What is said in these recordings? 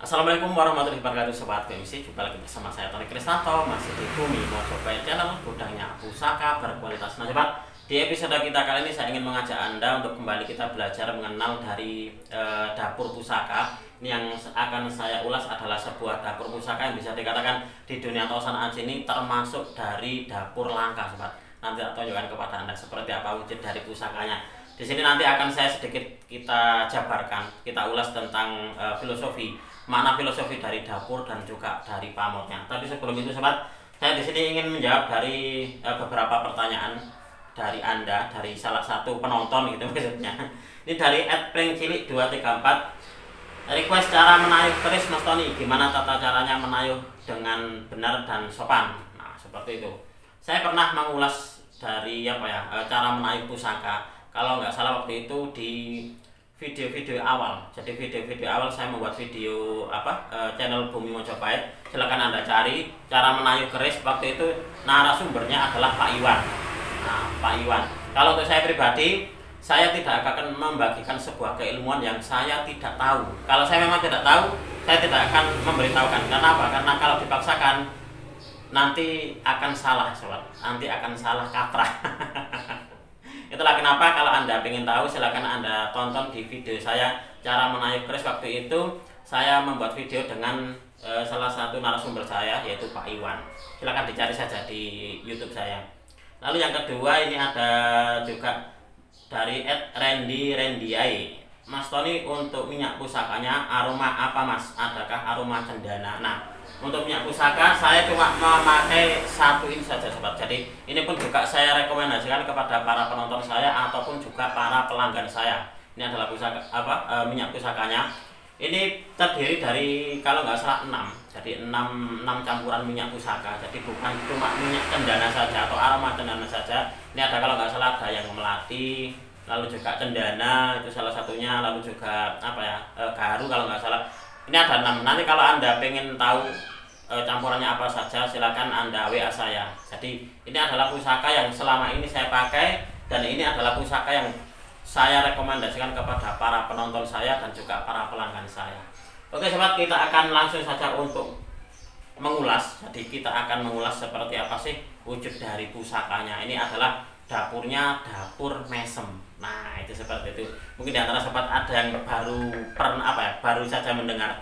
Assalamualaikum warahmatullahi wabarakatuh Sobat BMC. Jumpa lagi bersama saya Tony Krisnanto, masih di Bumi Mojopahit channel gudangnya pusaka berkualitas. Nah Sobat, di episode kita kali ini saya ingin mengajak Anda untuk kembali kita belajar mengenal dari dapur pusaka. Ini yang akan saya ulas adalah sebuah dapur pusaka yang bisa dikatakan di dunia Tosan Aji ini termasuk dari dapur langka Sobat. Nanti saya tunjukkan kepada Anda seperti apa wujud dari pusakanya. Di sini nanti akan saya sedikit kita jabarkan, kita ulas tentang filosofi, makna filosofi dari dapur dan juga dari pamornya. Tapi sebelum itu Sobat, saya di sini ingin menjawab dari beberapa pertanyaan dari Anda, dari salah satu penonton gitu maksudnya. Ini dari @plengcilik234. Request cara menayuh keris Mas Tony, gimana tata caranya menayuh dengan benar dan sopan. Nah, seperti itu. Saya pernah mengulas dari cara menayuh pusaka. Kalau nggak salah waktu itu di video-video awal. Jadi video-video awal saya membuat video channel Bumi Mojopahit. Silakan Anda cari cara menayuh keris. Waktu itu narasumbernya adalah Pak Iwan. Nah, Pak Iwan. Kalau untuk saya pribadi, saya tidak akan membagikan sebuah keilmuan yang saya tidak tahu. Kalau saya memang tidak tahu, saya tidak akan memberitahukan. Karena apa? Karena kalau dipaksakan nanti akan salah, Sobat. Nanti akan salah kaprah. Itulah kenapa kalau Anda ingin tahu, silakan Anda tonton di video saya cara menayuh keris. Waktu itu saya membuat video dengan salah satu narasumber saya, yaitu Pak Iwan. Silakan dicari saja di YouTube saya. Lalu yang kedua ini ada juga dari @randy_randyai. Mas Tony, untuk minyak pusakanya aroma apa Mas? Adakah aroma cendana? Nah, untuk minyak pusaka saya cuma memakai 1 in saja Sobat. Jadi ini pun juga saya rekomendasikan kepada para penonton saya ataupun juga para pelanggan saya. Ini adalah minyak pusakanya. Ini terdiri dari kalau nggak salah 6. Jadi 6 campuran minyak pusaka. Jadi bukan cuma minyak cendana saja atau aroma cendana saja. Ini ada kalau nggak salah ada yang melati, lalu juga cendana itu salah satunya, lalu juga garu kalau nggak salah. Ini ada 6. Nanti kalau Anda pengen tahu campurannya apa saja, silakan Anda WA saya. Jadi ini adalah pusaka yang selama ini saya pakai, dan ini adalah pusaka yang saya rekomendasikan kepada para penonton saya dan juga para pelanggan saya. Oke Sobat, kita akan langsung saja untuk mengulas. Jadi kita akan mengulas seperti apa sih wujud dari pusakanya. Ini adalah dapurnya dapur mesem. Nah, itu seperti itu. Mungkin di antara Sobat ada yang baru saja mendengar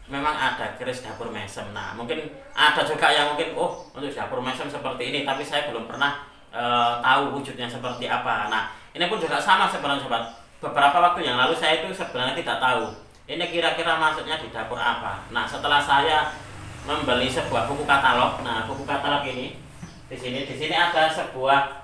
memang ada keris dapur mesem. Nah, mungkin ada juga yang mungkin untuk dapur mesem seperti ini, tapi saya belum pernah tahu wujudnya seperti apa. Nah, ini pun juga sama sebenarnya Sobat. Beberapa waktu yang lalu saya itu sebenarnya tidak tahu ini kira-kira maksudnya di dapur apa. Nah, setelah saya membeli sebuah buku katalog. Nah, buku katalog ini di sini ada sebuah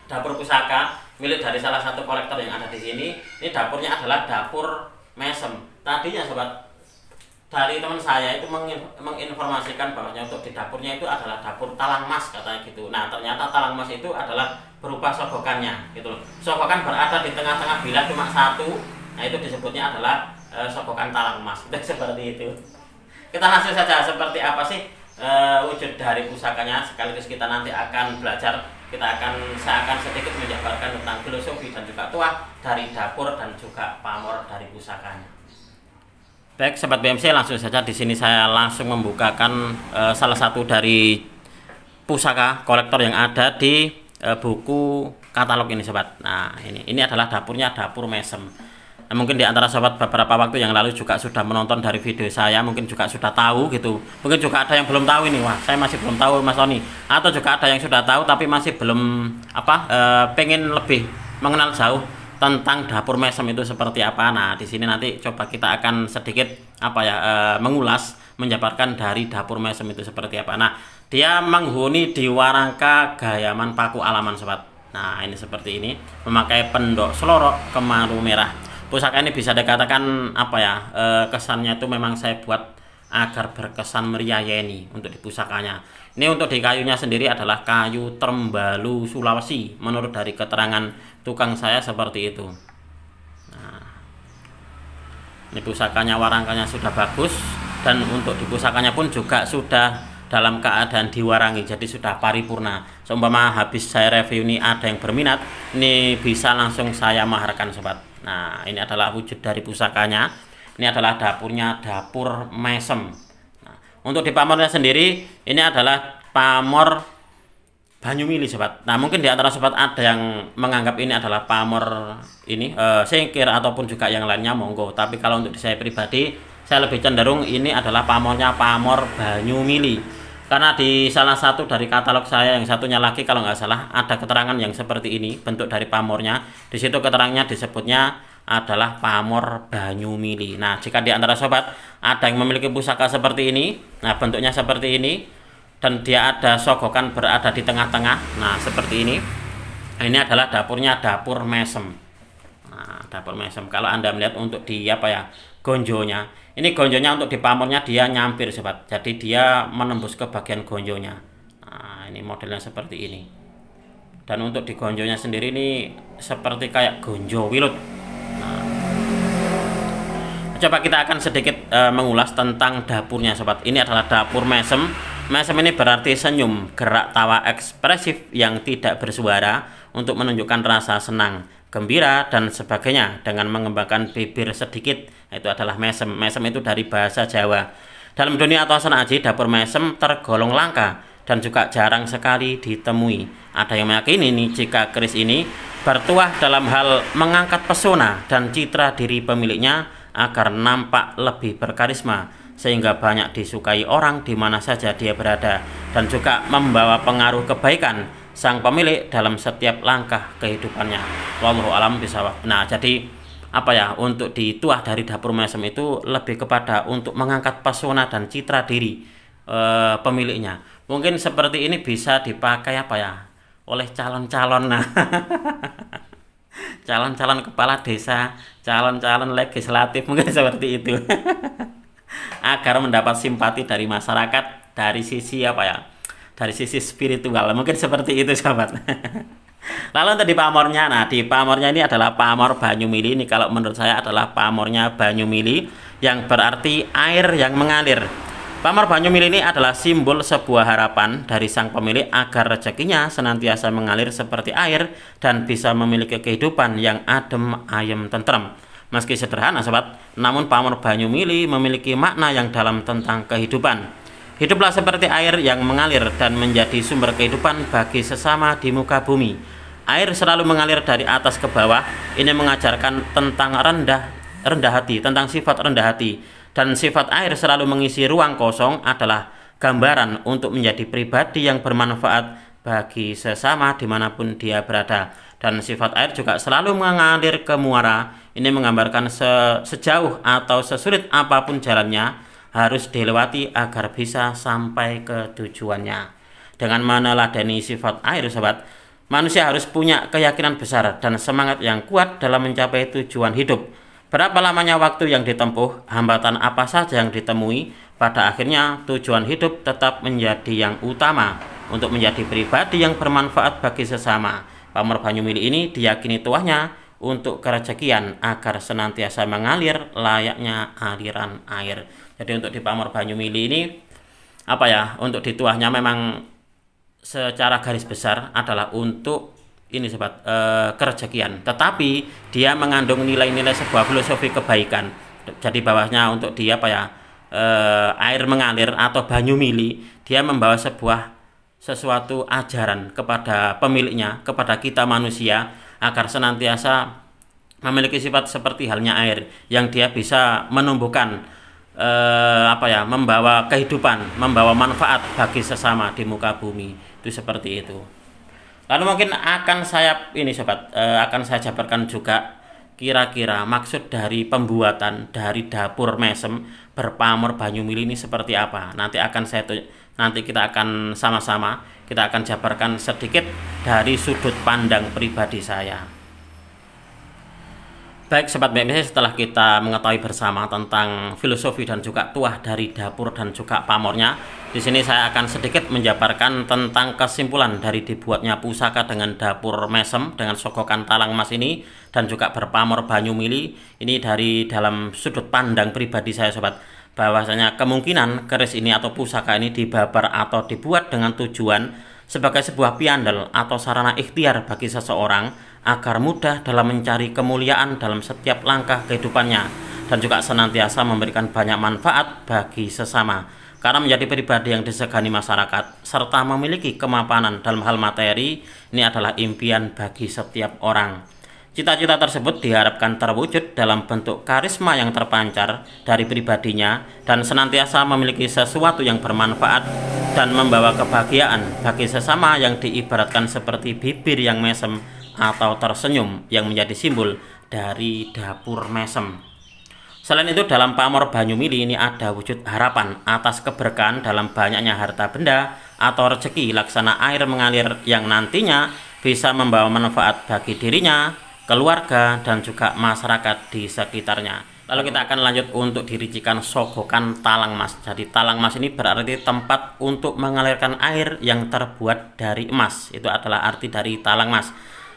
dapur pusaka milik dari salah satu kolektor yang ada di sini. Ini dapurnya adalah dapur mesem. Tadinya Sobat, dari teman saya itu menginformasikan bahwasanya untuk di dapurnya itu adalah dapur talang mas katanya gitu. Nah, ternyata talang mas itu adalah berupa sogokannya gitu loh. Sogokan berada di tengah-tengah bilah cuma 1. Nah, itu disebutnya adalah sogokan talang mas. Itu seperti itu. Kita langsung saja seperti apa sih wujud dari pusakanya, sekaligus kita nanti akan belajar. Saya akan sedikit menjabarkan tentang filosofi dan juga tuah dari dapur dan juga pamor dari pusakanya. Baik Sobat BMC, langsung saja di sini saya langsung membukakan salah satu dari pusaka kolektor yang ada di buku katalog ini Sobat. Nah, ini adalah dapurnya dapur mesem. Nah, mungkin di antara Sobat beberapa waktu yang lalu juga sudah menonton dari video saya, mungkin juga sudah tahu gitu. Mungkin juga ada yang belum tahu ini, wah saya masih belum tahu Mas Tony. Atau juga ada yang sudah tahu tapi masih belum pengen lebih mengenal jauh tentang dapur mesem itu seperti apa. Nah, di sini nanti coba kita akan sedikit mengulas, menjabarkan dari dapur mesem itu seperti apa. Nah, dia menghuni di Warangka Gayaman Paku Alaman Sobat. Nah, ini seperti ini, memakai pendok selorok kemaru merah. Pusaka ini bisa dikatakan kesannya itu memang saya buat agar berkesan meriayeni untuk di pusakanya. Ini untuk di kayunya sendiri adalah kayu Trembalu Sulawesi, menurut dari keterangan tukang saya seperti itu. Nah, ini pusakanya, warangkanya sudah bagus, dan untuk di pusakanya pun juga sudah dalam keadaan diwarangi, jadi sudah paripurna. Seumpama habis saya review ini ada yang berminat, ini bisa langsung saya maharkan Sobat. Nah, ini adalah wujud dari pusakanya. Ini adalah dapurnya dapur mesem. Nah, untuk di pamornya sendiri ini adalah pamor Banyumili sobat. Nah mungkin di antara sobat ada yang menganggap ini adalah pamor ini singkir ataupun juga yang lainnya, monggo. Tapi kalau untuk saya pribadi, saya lebih cenderung ini adalah pamornya pamor Banyumili. Karena di salah satu dari katalog saya yang satunya lagi kalau nggak salah ada keterangan yang seperti ini bentuk dari pamornya. Di situ keterangannya disebutnya adalah pamor Banyumili. Nah jika di antara sobat ada yang memiliki pusaka seperti ini, nah bentuknya seperti ini, dan dia ada sogokan berada di tengah-tengah, nah seperti ini. Ini adalah dapurnya dapur mesem. Nah dapur mesem kalau Anda melihat untuk di gonjonya, ini gonjonya untuk di pamornya dia nyampir sobat, jadi dia menembus ke bagian gonjonya. Nah ini modelnya seperti ini. Dan untuk di gonjonya sendiri ini seperti kayak gonjo wilut. Nah, coba kita akan sedikit mengulas tentang dapurnya sobat. Ini adalah dapur mesem. Mesem ini berarti senyum, gerak tawa ekspresif yang tidak bersuara untuk menunjukkan rasa senang, gembira, dan sebagainya dengan mengembangkan bibir sedikit. Itu adalah mesem. Mesem itu dari bahasa Jawa. Dalam dunia atau senaji, dapur mesem tergolong langka dan juga jarang sekali ditemui. Ada yang meyakini nih jika keris ini bertuah dalam hal mengangkat pesona dan citra diri pemiliknya agar nampak lebih berkarisma, sehingga banyak disukai orang di mana saja dia berada, dan juga membawa pengaruh kebaikan sang pemilik dalam setiap langkah kehidupannya. Wallahu alam bishawab. Nah jadi untuk dituah dari dapur mesem itu lebih kepada untuk mengangkat pesona dan citra diri pemiliknya. Mungkin seperti ini bisa dipakai oleh calon-calon, nah calon-calon kepala desa, calon-calon legislatif, mungkin seperti itu. Agar mendapat simpati dari masyarakat dari sisi dari sisi spiritual, mungkin seperti itu sahabat. Lalu untuk di pamornya, nah di pamornya ini adalah pamor Banyumili. Ini kalau menurut saya adalah pamornya Banyumili, yang berarti air yang mengalir. Pamor Banyumili ini adalah simbol sebuah harapan dari sang pemilik agar rezekinya senantiasa mengalir seperti air dan bisa memiliki kehidupan yang adem, ayem, tentrem. Meski sederhana sobat, namun pamor Banyumili memiliki makna yang dalam tentang kehidupan. Hiduplah seperti air yang mengalir dan menjadi sumber kehidupan bagi sesama di muka bumi. Air selalu mengalir dari atas ke bawah. Ini mengajarkan tentang rendah hati, tentang sifat rendah hati. Dan sifat air selalu mengisi ruang kosong adalah gambaran untuk menjadi pribadi yang bermanfaat bagi sesama dimanapun dia berada. Dan sifat air juga selalu mengalir ke muara. Ini menggambarkan sejauh atau sesulit apapun jalannya harus dilewati agar bisa sampai ke tujuannya. Dengan meneladani sifat air sobat, manusia harus punya keyakinan besar dan semangat yang kuat dalam mencapai tujuan hidup. Berapa lamanya waktu yang ditempuh, hambatan apa saja yang ditemui, pada akhirnya tujuan hidup tetap menjadi yang utama untuk menjadi pribadi yang bermanfaat bagi sesama. Pamor Banyumili ini diyakini tuahnya untuk kerezekian agar senantiasa mengalir layaknya aliran air. Jadi untuk di pamor Banyumili ini untuk dituahnya memang secara garis besar adalah untuk ini sobat kerezekian, tetapi dia mengandung nilai-nilai sebuah filosofi kebaikan. Jadi bawahnya untuk dia air mengalir atau Banyumili, dia membawa sesuatu ajaran kepada pemiliknya, kepada kita manusia, agar senantiasa memiliki sifat seperti halnya air yang dia bisa menumbuhkan membawa kehidupan, membawa manfaat bagi sesama di muka bumi. Itu seperti itu. Lalu mungkin akan saya jabarkan juga kira-kira maksud dari pembuatan dari dapur mesem berpamor Banyumili ini seperti apa. Nanti kita akan sama-sama kita akan jabarkan sedikit dari sudut pandang pribadi saya. Baik sobat BMC, setelah kita mengetahui bersama tentang filosofi dan juga tuah dari dapur dan juga pamornya, di sini saya akan sedikit menjabarkan tentang kesimpulan dari dibuatnya pusaka dengan dapur mesem dengan sogokan talang emas ini dan juga berpamor Banyumili. Ini dari dalam sudut pandang pribadi saya sobat, bahwasanya kemungkinan keris ini atau pusaka ini dibabar atau dibuat dengan tujuan sebagai sebuah piandel atau sarana ikhtiar bagi seseorang agar mudah dalam mencari kemuliaan dalam setiap langkah kehidupannya. dan juga senantiasa memberikan banyak manfaat bagi sesama. Karena menjadi pribadi yang disegani masyarakat serta memiliki kemapanan dalam hal materi, ini adalah impian bagi setiap orang. Cita-cita tersebut diharapkan terwujud dalam bentuk karisma yang terpancar dari pribadinya dan senantiasa memiliki sesuatu yang bermanfaat dan membawa kebahagiaan bagi sesama yang diibaratkan seperti bibir yang mesem atau tersenyum yang menjadi simbol dari dapur mesem. Selain itu, dalam pamor Banyumili ini ada wujud harapan atas keberkahan dalam banyaknya harta benda atau rezeki laksana air mengalir yang nantinya bisa membawa manfaat bagi dirinya, keluarga, dan juga masyarakat di sekitarnya. Lalu kita akan lanjut untuk dirincikan sogokan talang mas. Jadi talang mas ini berarti tempat untuk mengalirkan air yang terbuat dari emas. Itu adalah arti dari talang mas.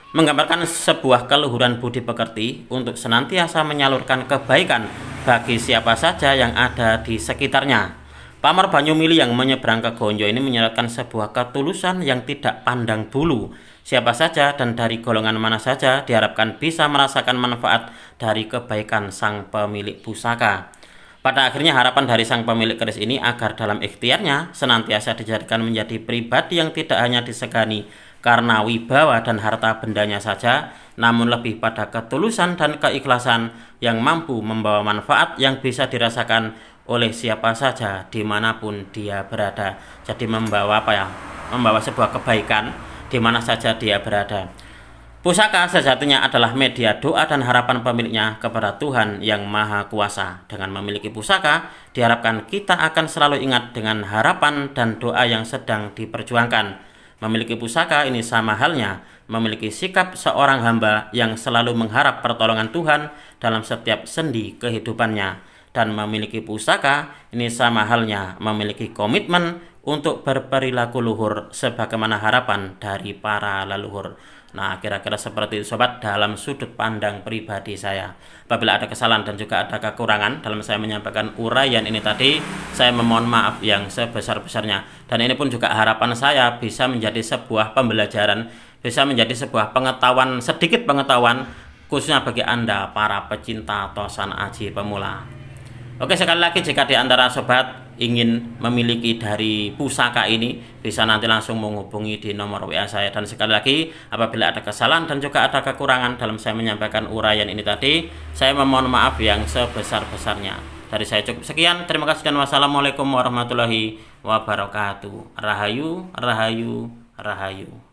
Menggambarkan sebuah keluhuran budi pekerti untuk senantiasa menyalurkan kebaikan bagi siapa saja yang ada di sekitarnya. Pamor Banyumili yang menyeberang ke Gonjo ini menyeratkan sebuah ketulusan yang tidak pandang bulu. Siapa saja dan dari golongan mana saja diharapkan bisa merasakan manfaat dari kebaikan sang pemilik pusaka. Pada akhirnya harapan dari sang pemilik keris ini agar dalam ikhtiarnya senantiasa dijadikan menjadi pribadi yang tidak hanya disegani karena wibawa dan harta bendanya saja, namun lebih pada ketulusan dan keikhlasan yang mampu membawa manfaat yang bisa dirasakan oleh siapa saja dimanapun dia berada. Jadi membawa membawa sebuah kebaikan di mana saja dia berada. Pusaka sejatinya adalah media doa dan harapan pemiliknya kepada Tuhan yang Maha Kuasa. Dengan memiliki pusaka, diharapkan kita akan selalu ingat dengan harapan dan doa yang sedang diperjuangkan. Memiliki pusaka ini sama halnya memiliki sikap seorang hamba yang selalu mengharap pertolongan Tuhan dalam setiap sendi kehidupannya. Dan memiliki pusaka ini sama halnya memiliki komitmen untuk berperilaku luhur sebagaimana harapan dari para leluhur. Nah, kira-kira seperti itu sobat dalam sudut pandang pribadi saya. Apabila ada kesalahan dan juga ada kekurangan dalam saya menyampaikan uraian ini tadi, saya memohon maaf yang sebesar-besarnya. Dan ini pun juga harapan saya bisa menjadi sebuah pembelajaran, bisa menjadi sebuah pengetahuan, sedikit pengetahuan khususnya bagi Anda para pecinta tosan aji pemula. Oke, sekali lagi jika di antara sobat ingin memiliki dari pusaka ini, bisa nanti langsung menghubungi di nomor WA saya. Dan sekali lagi, apabila ada kesalahan dan juga ada kekurangan dalam saya menyampaikan uraian ini tadi, saya memohon maaf yang sebesar-besarnya. Dari saya cukup sekian, terima kasih dan wassalamualaikum warahmatullahi wabarakatuh. Rahayu, rahayu, rahayu.